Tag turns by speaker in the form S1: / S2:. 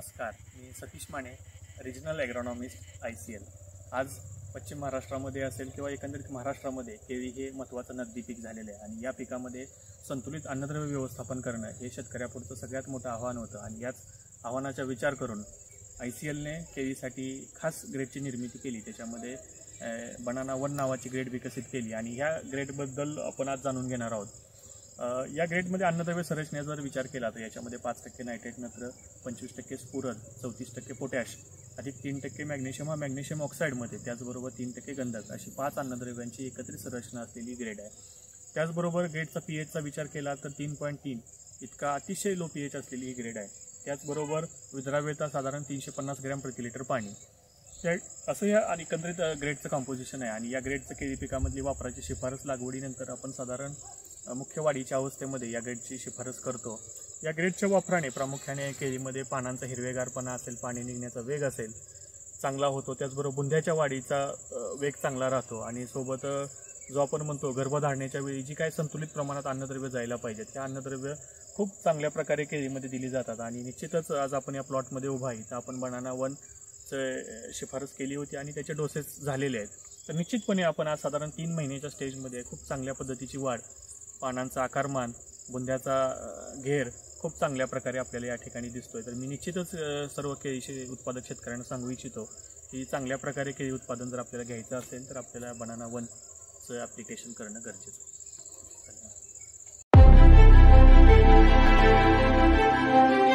S1: नमस्कार, मी Satish Mane, regional ॲग्रॉनॉमिस्ट ICL। आज पश्चिम महाराष्ट्रामध्ये असेल किंवा एकंदरीत महाराष्ट्रामध्ये केळी हे महत्त्वाचं नगदी पीक झालेलं आहे आणि या पिकामध्ये संतुलित अन्नद्रव्य व्यवस्थापन करणं हे शेतकऱ्यापुरतं सगळ्यात मोठं आव्हान होतं आणि याच आव्हानाचा विचार करून ICLने केळीसाठी खास ग्रेडची निर्मिती केली। त्याच्यामध्ये बनाना 1 नावाची ग्रेड विकसित केली आणि ह्या ग्रेडबद्दल आपण आज जाणून घेणार आहोत। या ग्रेडमध्ये अन्नद्रव्य संरचनेचा जर विचार केला तर याच्यामध्ये 5% नायट्रेट नत्र, 25% स्फुरद, 34% पोटॅश, अधिक 3% मॅग्नेशियम हा मॅग्नेशियम ऑक्साईडमध्ये, त्याचबरोबर 3% गंधक अशी 5 अन्नद्रव्यांची एकत्रित संरचना असलेली ग्रेड आहे। त्याचबरोबर ग्रेडचा pH चा विचार केला तर 3.3 इतका अतिशय लो pH असलेली ही ग्रेड आहे। त्याचबरोबर विद्राव्यता साधारण 350 ग्रॅम प्रति लिटर पाणी, असं या एकंदरीत ग्रेडचं कंपोजिशन आहे। आणि या ग्रेडचं केळी पिकामधली वापराची शिफारस लागवडीनंतर आपण साधारण मुख्य वाढीच्या अवस्थेमध्ये या ग्रेडची शिफारस करतो। या ग्रेडच्या वापराने प्रामुख्याने केळीमध्ये पानांचा हिरवेगारपणा असेल, पाणी निघण्याचा वेग असेल चांगला होतो, त्याचबरोबर बुंध्याच्या वाढीचा वेग चांगला राहतो आणि सोबत जो आपण म्हणतो गर्भधारणेच्या वेळी जी काय संतुलित प्रमाणात अन्नद्रव्य जायला पाहिजेत त्या अन्नद्रव्य खूप चांगल्या प्रकारे केळीमध्ये दिली जातात। आणि निश्चितच आज आपण या प्लॉटमध्ये उभा आहे तर आपण बनाना 1 शिफारस केली होती आणि त्याचे डोसेस झालेले आहेत। तर निश्चितपणे आपण आज साधारण 3 महिन्याच्या स्टेजमध्ये खूप चांगल्या पद्धतीची वाढ, पानांचा आकारमान, बुंध्याचा घेर खूप चांगल्या प्रकारे आपल्याला या ठिकाणी दिसतोय। तर मी निश्चितच सर्व केळी उत्पादक शेतकऱ्यांना सांगू इच्छितो की चांगल्या प्रकारे केळी उत्पादन जर आपल्याला घ्यायचं असेल तर आपल्याला बनाना 1चं ॲप्लिकेशन करणं गरजेचं आहे।